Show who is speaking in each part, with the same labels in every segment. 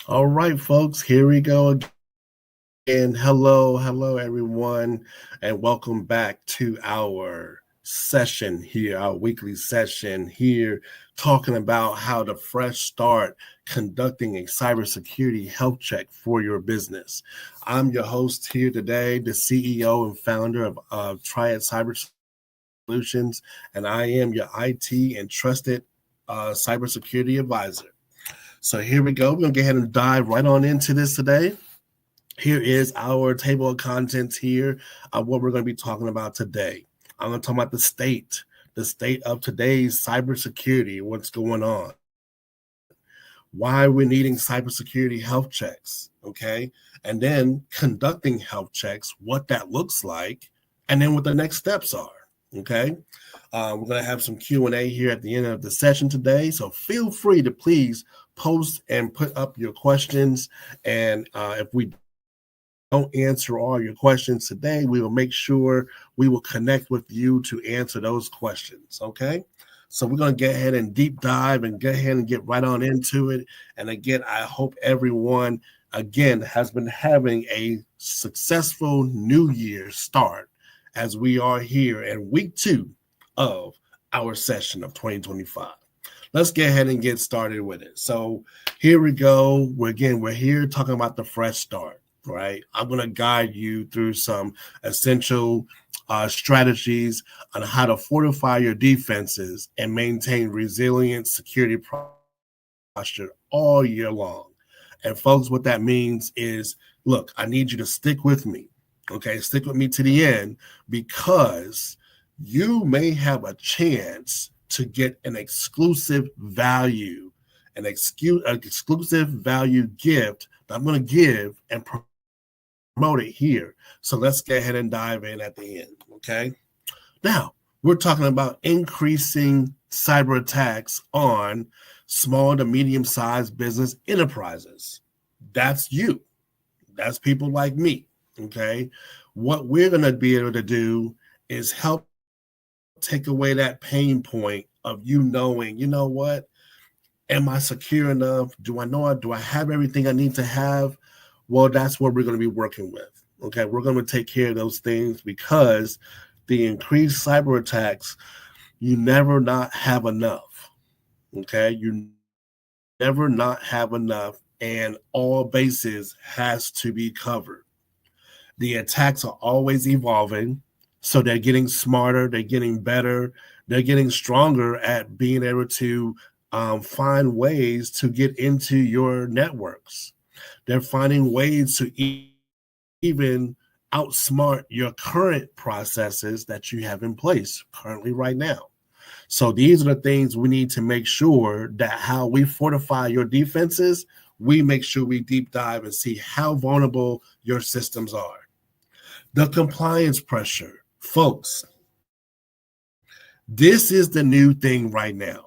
Speaker 1: All right, folks, here we go again. Hello, everyone, and welcome back to our session here, our weekly session here, talking about how to fresh start conducting a cybersecurity health check for your business. I'm your host here today, the CEO and founder of Triad Cyber Solutions, and I am your IT and trusted cybersecurity advisor. So here we go. We're going to go ahead and dive right on into this today. Here is our table of contents here of what we're going to be talking about today. I'm going to talk about the state of today's cybersecurity, what's going on, why we're needing cybersecurity health checks, okay? And then conducting health checks, what that looks like, and then what the next steps are, okay? We're going to have some Q&A here at the end of the session today, so feel free to please post and put up your questions, and if we don't answer all your questions today, we will make sure we will connect with you to answer those questions, okay? So we're going to get ahead and deep dive and go ahead and get right on into it. And again, I hope everyone, again, has been having a successful New Year start as we are here in week 2 of our session of 2025. Let's get ahead and get started with it. So here we go. We're here talking about the fresh start, right? I'm going to guide you through some essential strategies on how to fortify your defenses and maintain resilient security posture all year long. And folks, what that means is, look, I need you to stick with me. Okay, stick with me to the end, because you may have a chance to get an exclusive value, an exclusive value gift that I'm going to give and promote it here. So let's get ahead and dive in at the end, okay? Now, we're talking about increasing cyber attacks on small to medium-sized business enterprises. That's you. That's people like me, okay? What we're going to be able to do is help take away that pain point of you knowing, you know what? Am I secure enough? Do I have everything I need to have? Well, that's what we're going to be working with. Okay, we're going to take care of those things, because the increased cyber attacks, you never not have enough. Okay, you never not have enough, and all bases has to be covered. The attacks are always evolving, so they're getting smarter, they're getting better, they're getting stronger at being able to find ways to get into your networks. They're finding ways to even outsmart your current processes that you have in place currently right now. So these are the things we need to make sure that how we fortify your defenses, we make sure we deep dive and see how vulnerable your systems are. The compliance pressure. Folks, this is the new thing right now.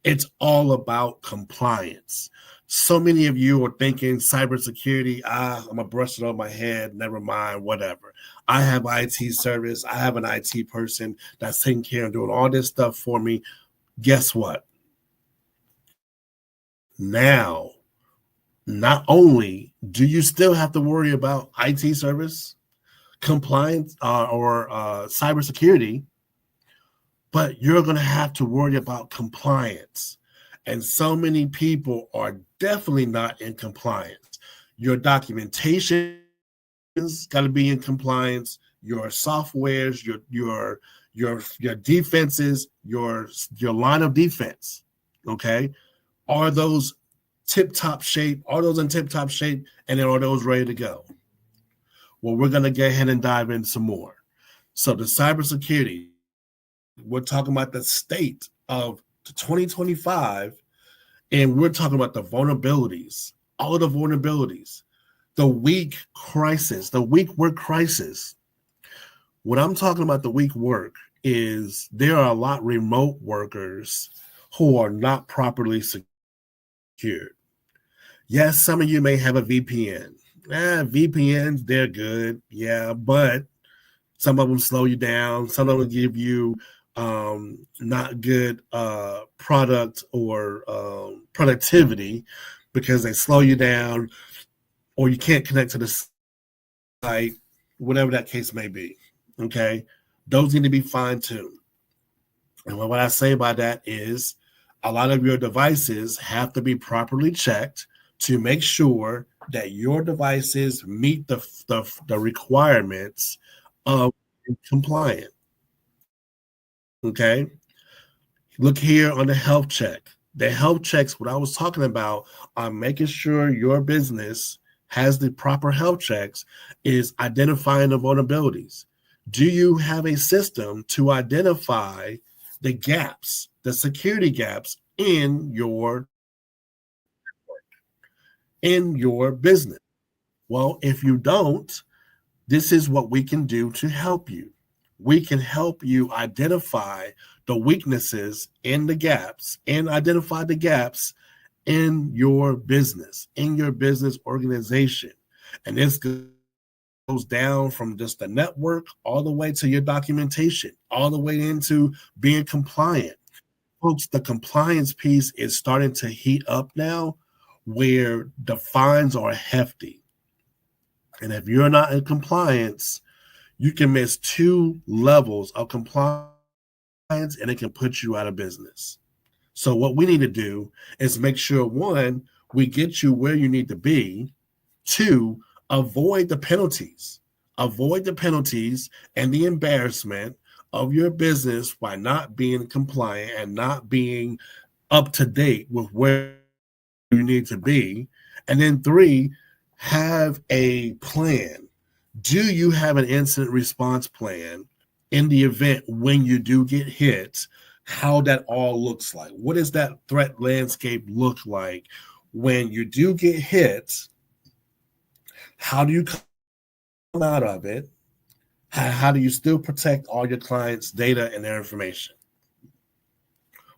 Speaker 1: It's all about compliance. So many of you are thinking cybersecurity, I'm going to brush it on my head, never mind, whatever. I have IT service. I have an IT person that's taking care of doing all this stuff for me. Guess what? Now, not only do you still have to worry about IT service, compliance, or cybersecurity, but you're going to have to worry about compliance. And so many people are definitely not in compliance. Your documentation has got to be in compliance. Your softwares, your defenses, your line of defense, okay, are those tip-top shape? Are those in tip-top shape? And then are those ready to go? Well, we're going to go ahead and dive in some more. So the cybersecurity, we're talking about the state of 2025, and we're talking about the vulnerabilities, all of the vulnerabilities, the weak crisis, the weak work crisis. When I'm talking about the weak work is there are a lot of remote workers who are not properly secured. Yes, some of you may have a VPN. VPNs, they're good, yeah, but some of them slow you down. Some of them give you not good product or productivity. because they slow you down or you can't connect to the site, whatever that case may be. Okay. Those need to be fine tuned. And what I say by that is a lot of your devices have to be properly checked to make sure that your devices meet the requirements of compliant. Okay. Look here on the health check. The health checks, what I was talking about on making sure your business has the proper health checks, is identifying the vulnerabilities. Do you have a system to identify the gaps, the security gaps in your business? Well, if you don't, this is what we can do to help you. We can help you identify the weaknesses in the gaps and identify the gaps in your business organization. And this goes down from just the network all the way to your documentation, all the way into being compliant. Folks, the compliance piece is starting to heat up now where the fines are hefty. And if you're not in compliance, you can miss 2 levels of compliance and it can put you out of business. So what we need to do is make sure, one, we get you where you need to be. 2, avoid the penalties. Avoid the penalties and the embarrassment of your business by not being compliant and not being up to date with where you need to be. And then 3, have a plan. Do you have an incident response plan in the event when you do get hit? How that all looks like? What does that threat landscape look like when you do get hit? How do you come out of it? How do you still protect all your clients' data and their information?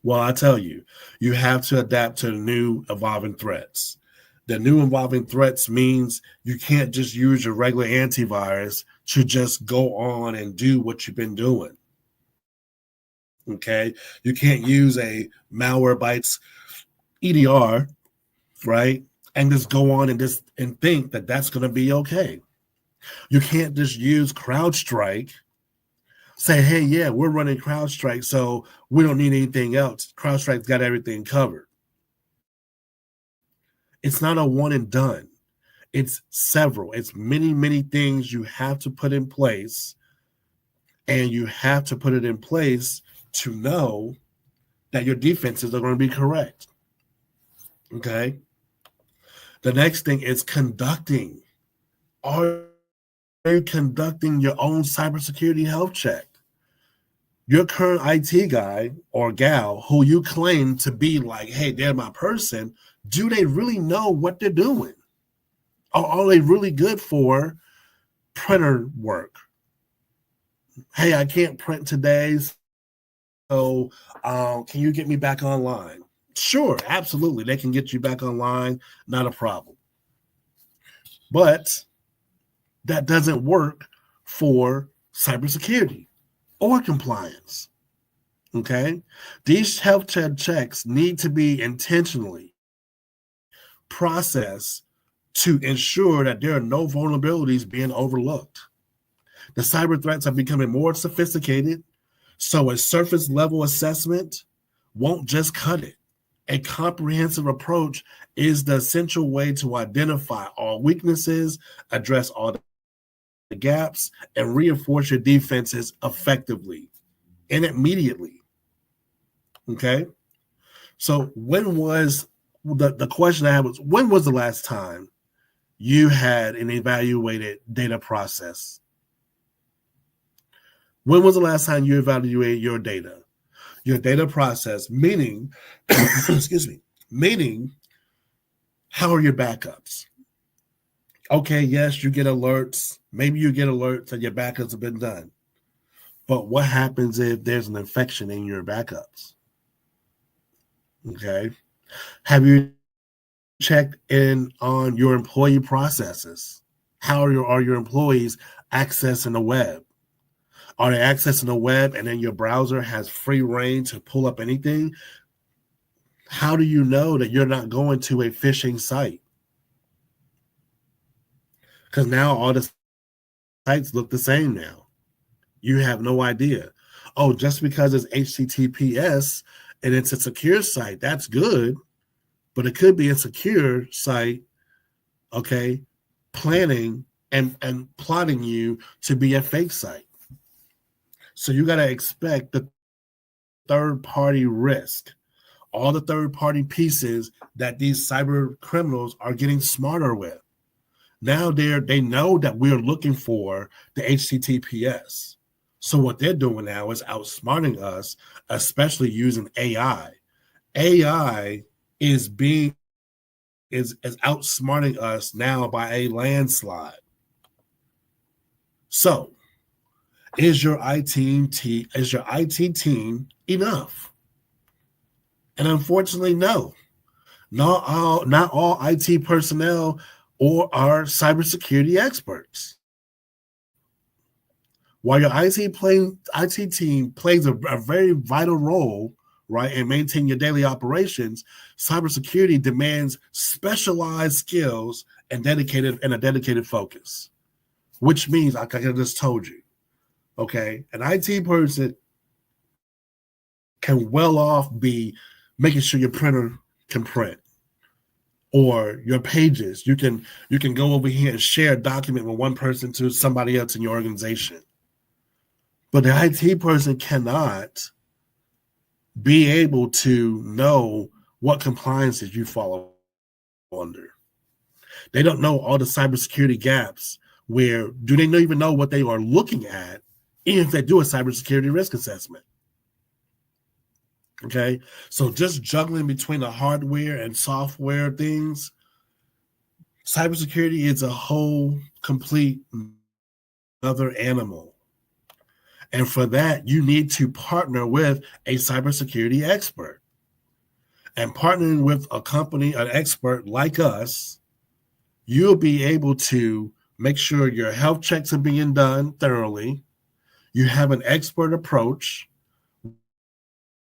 Speaker 1: Well, I tell you, you have to adapt to the new evolving threats. The new evolving threats means you can't just use your regular antivirus to just go on and do what you've been doing. Okay. You can't use a Malwarebytes EDR, right? And just go on and think that that's going to be okay. You can't just use CrowdStrike, say, hey, yeah, we're running CrowdStrike, so we don't need anything else. CrowdStrike's got everything covered. It's not a one and done. It's several. It's many, many things you have to put in place, and you have to put it in place to know that your defenses are going to be correct. Okay. The next thing is conducting. Are you conducting your own cybersecurity health check? Your current IT guy or gal who you claim to be like, hey, they're my person, do they really know what they're doing? Or are they really good for printer work? Hey, I can't print today, so can you get me back online? Sure, absolutely. They can get you back online, not a problem. But that doesn't work for cybersecurity or compliance. Okay? These health check checks need to be intentionally processed to ensure that there are no vulnerabilities being overlooked. The cyber threats are becoming more sophisticated, so a surface level assessment won't just cut it. A comprehensive approach is the essential way to identify all weaknesses, address all the gaps, and reinforce your defenses effectively and immediately. Okay? So when was the question I had was, when was the last time you had an evaluated data process? When was the last time you evaluated your data? Your data process, meaning, excuse me, meaning, how are your backups? Okay, yes, you get alerts. Maybe you get alerts that your backups have been done. But what happens if there's an infection in your backups? Okay. Have you checked in on your employee processes? How are your employees accessing the web? Are they accessing the web and then your browser has free reign to pull up anything? How do you know that you're not going to a phishing site? Because now all the sites look the same now. You have no idea. Oh, just because it's HTTPS and it's a secure site, that's good, but it could be a secure site, okay, planning and plotting you to be a fake site. So you got to expect the third party risk, all the third party pieces that these cyber criminals are getting smarter with. Now they know that we're looking for the HTTPS. So what they're doing now is outsmarting us, especially using AI. AI is outsmarting us now by a landslide. So is your IT team enough? And unfortunately, no. Not all IT personnel or are cybersecurity experts. While your IT team plays a very vital role, right, in maintaining your daily operations, cybersecurity demands specialized skills and a dedicated focus. Which means, like I just told you, okay, an IT person can well off be making sure your printer can print, or your pages. You can go over here and share a document with one person to somebody else in your organization. But the IT person cannot be able to know what compliances you follow under. They don't know all the cybersecurity gaps. Where do they even know what they are looking at, even if they do a cybersecurity risk assessment? Okay, so just juggling between the hardware and software things, cybersecurity is a whole complete other animal. And for that, you need to partner with a cybersecurity expert. And partnering with a company, an expert like us, you'll be able to make sure your health checks are being done thoroughly. You have an expert approach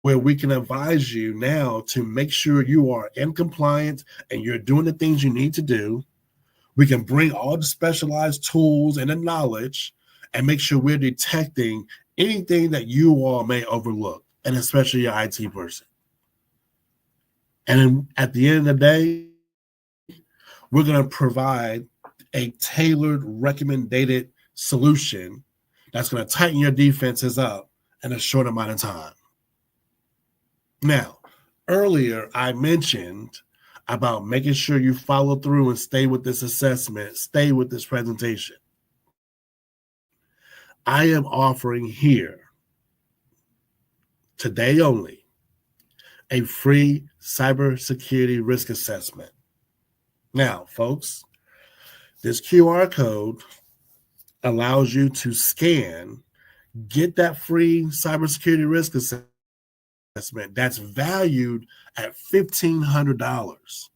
Speaker 1: where we can advise you now to make sure you are in compliance and you're doing the things you need to do. We can bring all the specialized tools and the knowledge and make sure we're detecting anything that you all may overlook, and especially your IT person. And at the end of the day, we're going to provide a tailored, recommended solution that's going to tighten your defenses up in a short amount of time. Now, earlier I mentioned about making sure you follow through and stay with this assessment, stay with this presentation. I am offering here, today only, a free cybersecurity risk assessment. Now, folks, this QR code allows you to scan, get that free cybersecurity risk assessment that's valued at $1,500.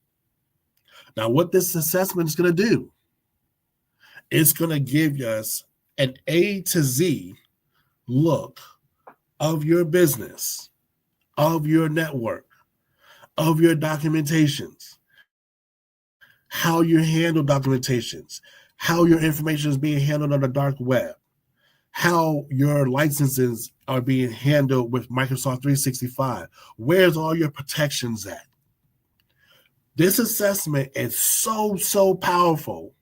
Speaker 1: Now, what this assessment is going to do, it's going to give us an A to Z look of your business, of your network, of your documentations, how you handle documentations, how your information is being handled on the dark web, how your licenses are being handled with Microsoft 365. Where's all your protections at? This assessment is so powerful,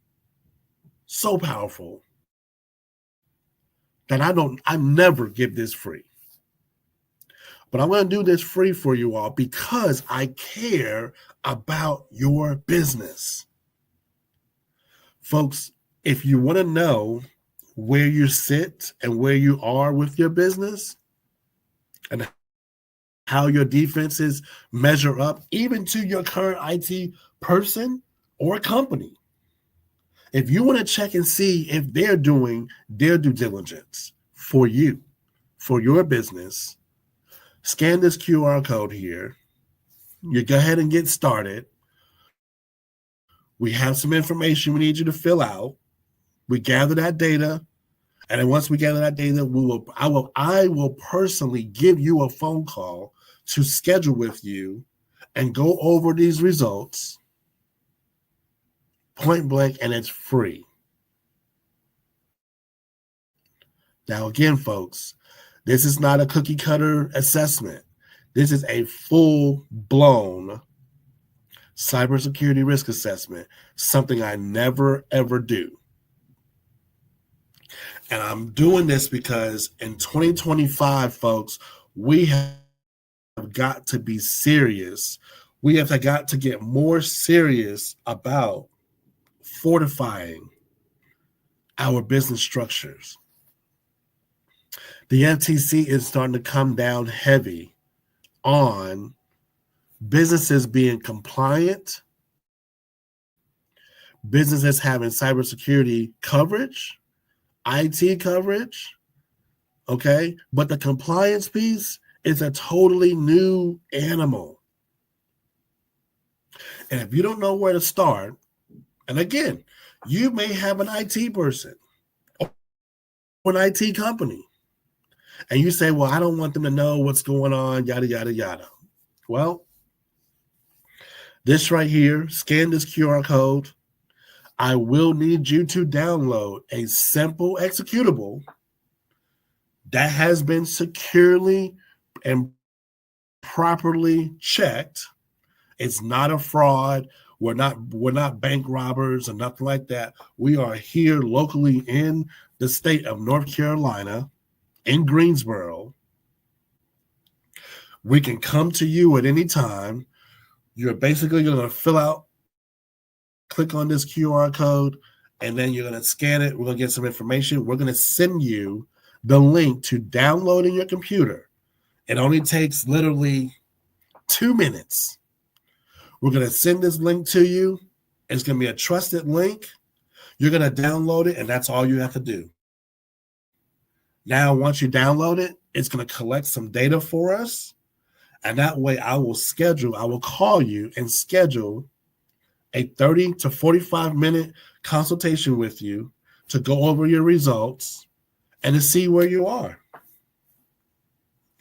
Speaker 1: that I never give this free. But I'm going to do this free for you all because I care about your business. Folks, if you want to know where you sit and where you are with your business and how your defenses measure up, even to your current IT person or company, if you want to check and see if they're doing their due diligence for you, for your business, scan this QR code here. You go ahead and get started. We have some information we need you to fill out. We gather that data. And then once we gather that data, I will personally give you a phone call to schedule with you and go over these results point blank, and it's free. Now, again, folks, this is not a cookie cutter assessment. This is a full blown cybersecurity risk assessment, something I never, ever do. And I'm doing this because in 2025, folks, we have got to be serious. We have got to get more serious about fortifying our business structures. The FTC is starting to come down heavy on businesses being compliant, businesses having cybersecurity coverage, IT coverage, okay? But the compliance piece is a totally new animal. And if you don't know where to start, and again, you may have an IT person or an IT company, and you say, well, I don't want them to know what's going on, yada, yada, yada. Well, this right here, scan this QR code. I will need you to download a simple executable that has been securely and properly checked. It's not a fraud. We're not bank robbers or nothing like that. We are here locally in the state of North Carolina, in Greensboro. We can come to you at any time. You're basically going to fill out, click on this QR code, and then you're going to scan it. We're going to get some information. We're going to send you the link to download in your computer. It only takes literally 2 minutes. We're going to send this link to you. It's going to be a trusted link. You're going to download it, and that's all you have to do. Now, once you download it, it's going to collect some data for us. And that way I will call you and schedule a 30 to 45 minute consultation with you to go over your results and to see where you are.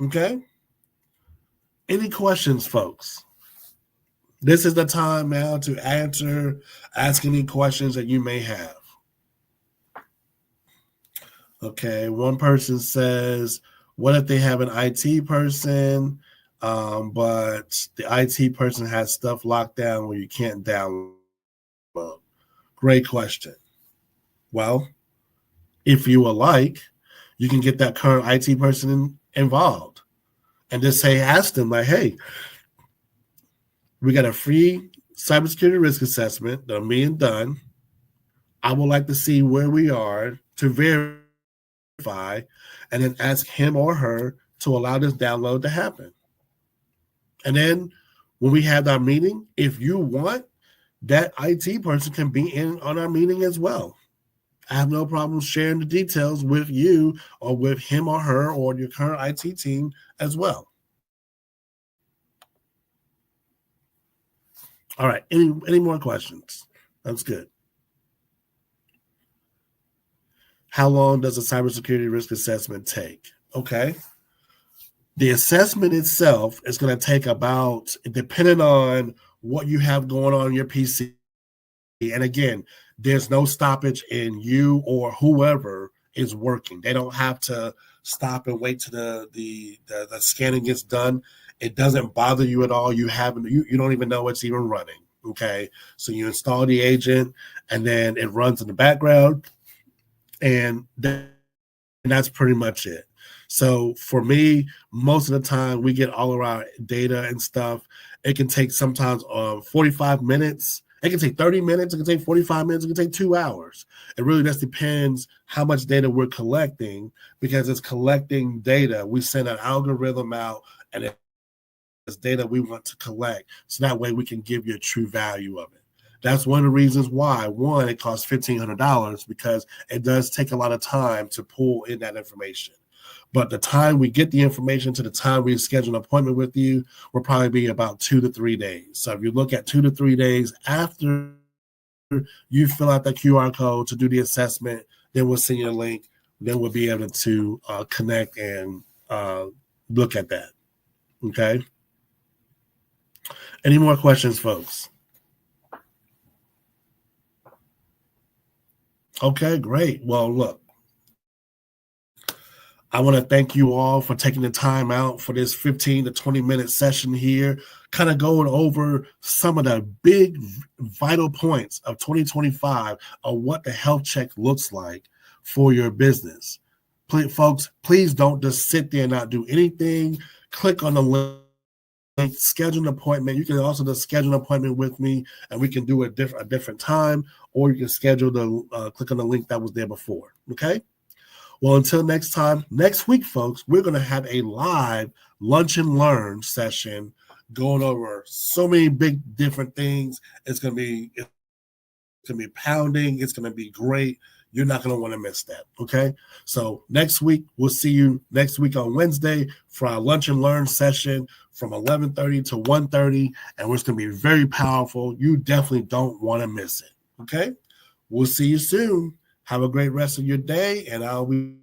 Speaker 1: Okay? Any questions, folks? This is the time now to ask any questions that you may have. Okay, one person says, what if they have an IT person, but the IT person has stuff locked down where you can't download? Great question. Well, if you would like, you can get that current IT person involved and just say, ask them like, hey, we got a free cybersecurity risk assessment that I'm being done. I would like to see where we are to verify, and then ask him or her to allow this download to happen. And then when we have our meeting, if you want, that IT person can be in on our meeting as well. I have no problem sharing the details with you or with him or her or your current IT team as well. All right. Any more questions? That's good. How long does a cybersecurity risk assessment take? Okay. The assessment itself is going to take about, depending on what you have going on in your PC. And again, there's no stoppage in you or whoever is working. They don't have to stop and wait till the scanning gets done. It doesn't bother you at all. You don't even know it's even running. Okay. So you install the agent and then it runs in the background, and that's pretty much it. So for me, most of the time we get all of our data and stuff. It can take sometimes 45 minutes. It can take 30 minutes. It can take 45 minutes. It can take 2 hours. It really just depends how much data we're collecting, because it's collecting data. We send an algorithm out, and it's data we want to collect. So that way we can give you a true value of it. That's one of the reasons why, one, it costs $1,500, because it does take a lot of time to pull in that information. But the time we get the information to the time we schedule an appointment with you will probably be about 2 to 3 days. So if you look at 2 to 3 days after you fill out that QR code to do the assessment, then we'll send you a link. Then we'll be able to connect and look at that. Okay. Any more questions, folks? Okay, great. Well, look, I want to thank you all for taking the time out for this 15 to 20-minute session here, kind of going over some of the big vital points of 2025 of what the health check looks like for your business. Please, folks, please don't just sit there and not do anything. Click on the link, schedule an appointment. You can also just schedule an appointment with me, and we can do a different time, or you can schedule click on the link that was there before. Okay. Well, until next time, next week, folks, we're going to have a live lunch and learn session going over so many big different things. It's going to be pounding. It's going to be great. You're not going to want to miss that. Okay. So next week, we'll see you next week on Wednesday for our lunch and learn session from 11:30 to 1:30. And it's going to be very powerful. You definitely don't want to miss it. Okay. We'll see you soon. Have a great rest of your day. And I'll be